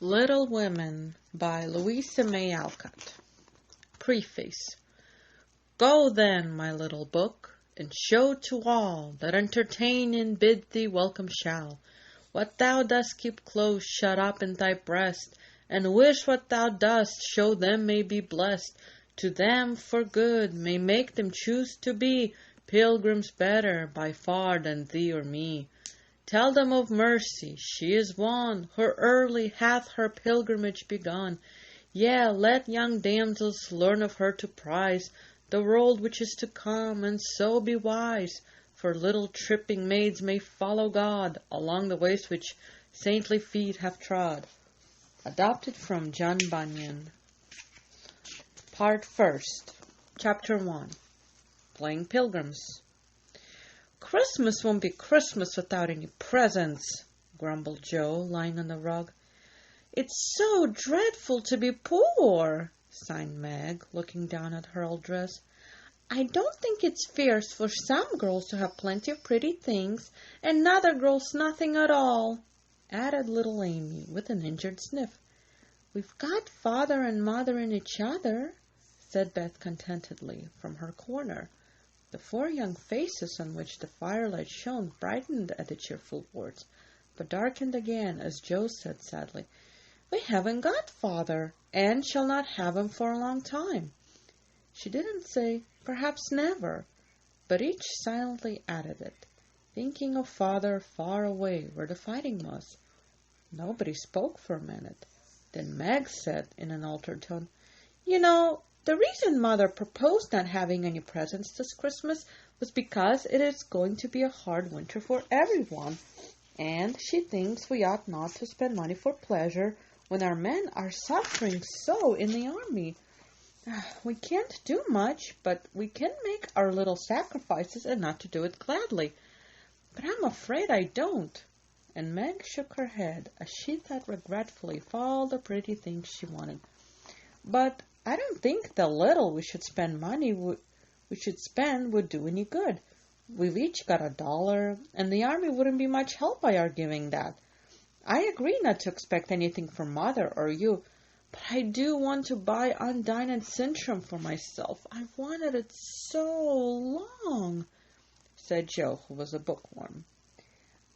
Little Women by Louisa May Alcott. Preface. Go then, my little book, and show to all that entertain and bid thee welcome shall what thou dost keep close shut up in thy breast, and wish what thou dost show them may be blessed, to them for good may make them choose to be pilgrims better by far than thee or me. Tell them of mercy, she is one, who early hath her pilgrimage begun. Yea, let young damsels learn of her to prize the world which is to come, and so be wise. For little tripping maids may follow God along the ways which saintly feet have trod. Adapted from John Bunyan. Part First, Chapter 1. Playing Pilgrims. "Christmas won't be Christmas without any presents," grumbled Joe, lying on the rug. "It's so dreadful to be poor," sighed Meg, looking down at her old dress. "I don't think it's fair for some girls to have plenty of pretty things, and other girls nothing at all," added little Amy, with an injured sniff. "We've got father and mother in each other," said Beth contentedly, from her corner. The four young faces on which the firelight shone brightened at the cheerful words, but darkened again as Joe said sadly, "We haven't got father, and shall not have him for a long time." She didn't say, "Perhaps never," but each silently added it, thinking of father far away where the fighting was. Nobody spoke for a minute. Then Meg said in an altered tone, "You know, the reason Mother proposed not having any presents this Christmas was because it is going to be a hard winter for everyone, and she thinks we ought not to spend money for pleasure when our men are suffering so in the army. We can't do much, but we can make our little sacrifices and not to do it gladly. But I'm afraid I don't." And Meg shook her head as she thought regretfully of all the pretty things she wanted. "But I don't think the little we should spend would do any good. We've each got $1, and the army wouldn't be much help by our giving that. I agree not to expect anything from Mother or you, but I do want to buy Undine and Sintram for myself. I've wanted it so long," said Joe, who was a bookworm.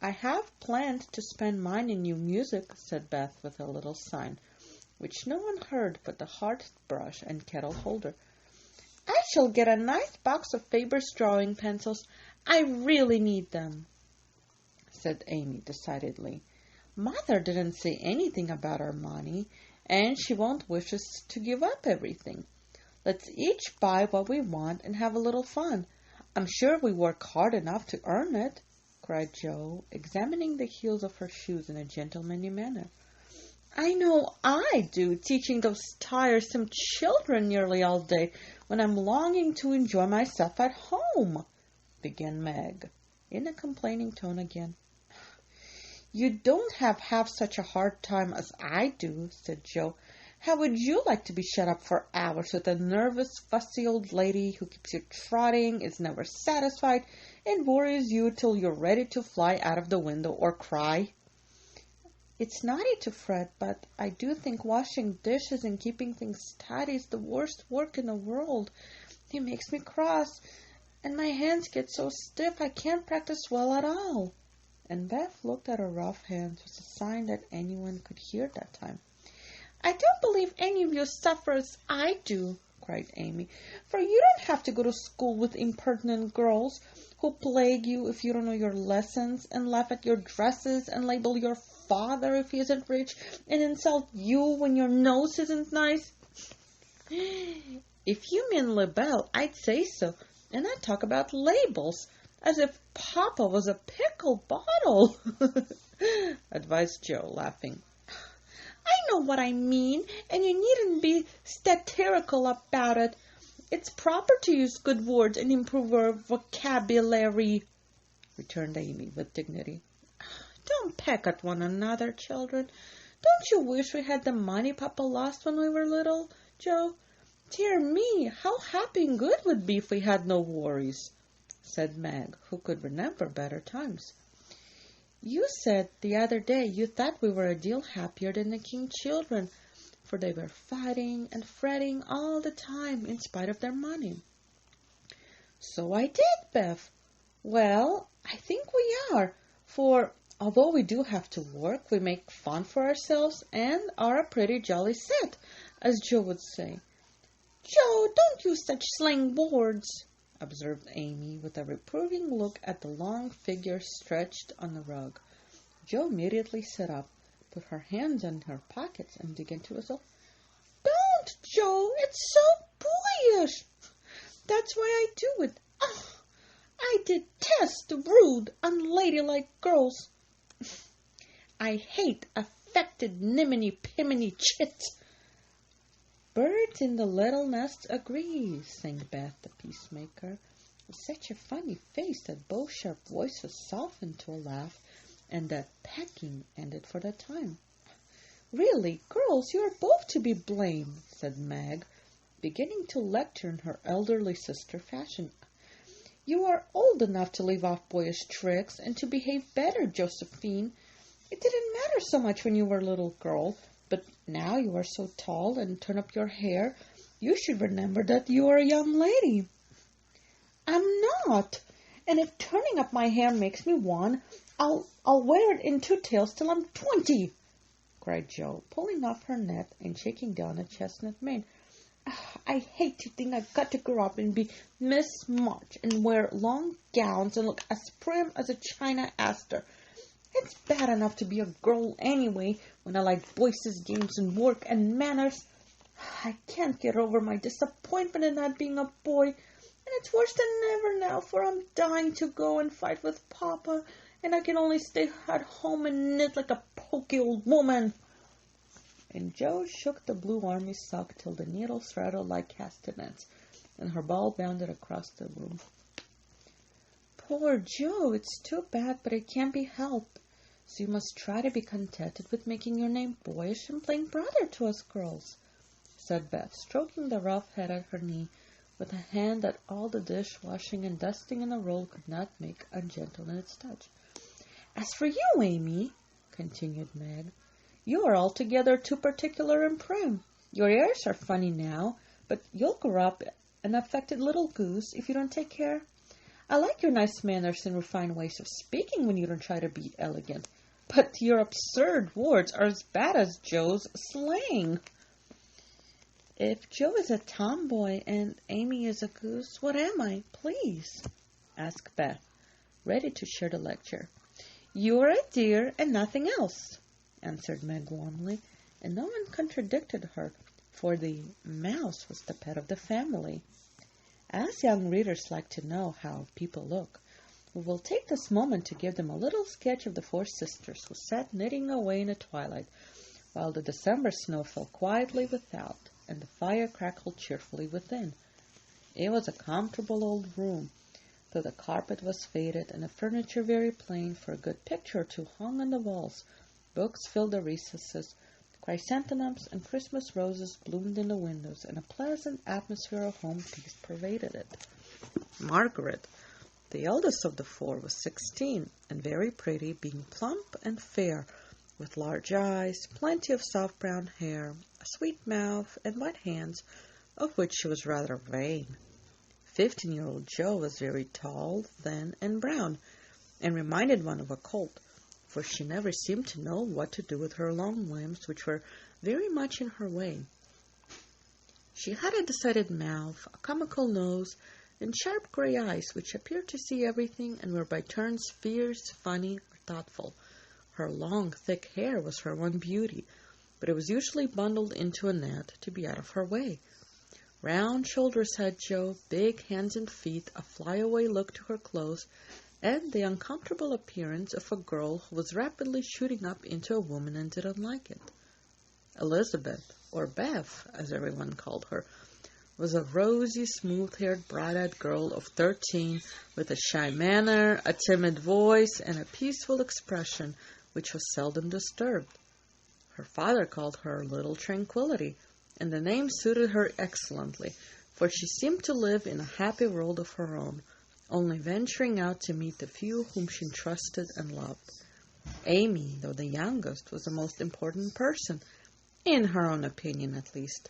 "I have planned to spend mine in new music," said Beth with a little sigh, which no one heard but the hearth-brush and kettle-holder. "I shall get a nice box of Faber's drawing pencils. I really need them," said Amy decidedly. "Mother didn't say anything about our money, and she won't wish us to give up everything. Let's each buy what we want and have a little fun. I'm sure we work hard enough to earn it," cried Joe, examining the heels of her shoes in a gentlemanly manner. "I know I do, teaching those tiresome children nearly all day when I'm longing to enjoy myself at home," began Meg, in a complaining tone again. "You don't have half such a hard time as I do," said Joe. "How would you like to be shut up for hours with a nervous, fussy old lady who keeps you trotting, is never satisfied, and worries you till you're ready to fly out of the window or cry?" "It's naughty to fret, but I do think washing dishes and keeping things tidy is the worst work in the world. It makes me cross, and my hands get so stiff I can't practice well at all." And Beth looked at her rough hands with a sign that anyone could hear that time. "I don't believe any of you suffer as I do," cried Amy, "for you don't have to go to school with impertinent girls who plague you if you don't know your lessons, and laugh at your dresses, and label your father if he isn't rich, and insult you when your nose isn't nice." "If you mean libel, I'd say so, and I'd talk about labels, as if Papa was a pickle bottle," advised Joe, laughing. "I know what I mean, and you needn't be satirical about it. It's proper to use good words and improve our vocabulary," returned Amy with dignity. "Don't peck at one another, children. Don't you wish we had the money Papa lost when we were little, Joe? Dear me, how happy and good we'd be if we had no worries," said Meg, who could remember better times. You said the other day you thought we were a deal happier than the King children, for they were fighting and fretting all the time in spite of their money. So I did, Bev. Well, I think we are, for although we do have to work, we make fun for ourselves and are a pretty jolly set, as Joe would say. Joe, don't use such slang words, observed Amy, with a reproving look at the long figure stretched on the rug. Joe immediately sat up, put her hands in her pockets, and began to whistle. Don't, Joe, it's so boyish. That's why I do it. Oh, I detest rude, unladylike girls. I hate affected niminy-piminy chits. Birds in the little nest agree, sang Beth the peacemaker, with such a funny face that both sharp voices softened to a laugh, and that pecking ended for the time. Really, girls, you are both to be blamed, said Meg, beginning to lecture in her elderly sister fashion. You are old enough to leave off boyish tricks and to behave better, Josephine. It didn't matter so much when you were a little girl, but now you are so tall and turn up your hair, you should remember that you are a young lady. I'm not, and if turning up my hair makes me one, I'll wear it in 2 tails till I'm 20, cried Joe, pulling off her net and shaking down a chestnut mane. I hate to think I've got to grow up and be Miss March and wear long gowns and look as prim as a China aster. It's bad enough to be a girl anyway, when I like voices, games, and work and manners. I can't get over my disappointment in not being a boy, and it's worse than ever now, for I'm dying to go and fight with Papa, and I can only stay at home and knit like a poky old woman. And Joe shook the blue army sock till the needles rattled like castanets, and her ball bounded across the room. Poor Joe, it's too bad, but it can't be helped. So you must try to be contented with making your name boyish and playing brother to us girls, said Beth, stroking the rough head at her knee with a hand that all the dishwashing and dusting in the roll could not make ungentle in its touch. As for you, Amy, continued Meg, you are altogether too particular and prim. Your airs are funny now, but you'll grow up an affected little goose if you don't take care. I like your nice manners and refined ways of speaking when you don't try to be elegant, but your absurd words are as bad as Joe's slang. If Joe is a tomboy and Amy is a goose, what am I, please? Asked Beth, ready to share the lecture. You are a dear and nothing else, answered Meg warmly, and no one contradicted her, for the mouse was the pet of the family. As young readers like to know how people look, we will take this moment to give them a little sketch of the 4 sisters who sat knitting away in the twilight, while the December snow fell quietly without, and the fire crackled cheerfully within. It was a comfortable old room, though the carpet was faded and the furniture very plain, for a good picture or two hung on the walls. Books filled the recesses, chrysanthemums and Christmas roses bloomed in the windows, and a pleasant atmosphere of home peace pervaded it. Margaret, the eldest of the 4, was 16, and very pretty, being plump and fair, with large eyes, plenty of soft brown hair, a sweet mouth, and white hands, of which she was rather vain. 15-year-old Joe was very tall, thin, and brown, and reminded one of a colt, for she never seemed to know what to do with her long limbs, which were very much in her way. She had a decided mouth, a comical nose, and sharp gray eyes, which appeared to see everything and were by turns fierce, funny, or thoughtful. Her long, thick hair was her one beauty, but it was usually bundled into a net to be out of her way. Round shoulders had Joe, big hands and feet, a flyaway look to her clothes, and the uncomfortable appearance of a girl who was rapidly shooting up into a woman and didn't like it. Elizabeth, or Beth, as everyone called her, was a rosy, smooth-haired, bright-eyed girl of 13, with a shy manner, a timid voice, and a peaceful expression which was seldom disturbed. Her father called her Little Tranquillity, and the name suited her excellently, for she seemed to live in a happy world of her own, only venturing out to meet the few whom she trusted and loved. Amy, though the youngest, was the most important person, in her own opinion at least.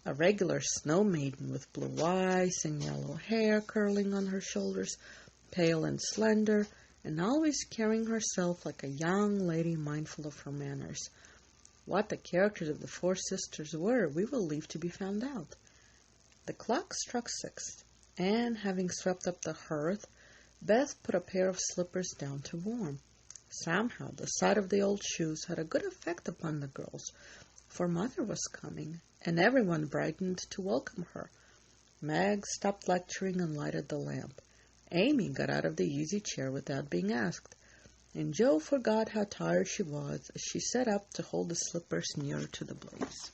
A regular snow maiden with blue eyes and yellow hair curling on her shoulders, pale and slender, and always carrying herself like a young lady mindful of her manners. What the characters of the four sisters were, we will leave to be found out. The clock struck 6, and having swept up the hearth, Beth put a pair of slippers down to warm. Somehow the sight of the old shoes had a good effect upon the girls, for Mother was coming, and everyone brightened to welcome her. Meg stopped lecturing and lighted the lamp. Amy got out of the easy chair without being asked, and Jo forgot how tired she was as she sat up to hold the slippers nearer to the blaze.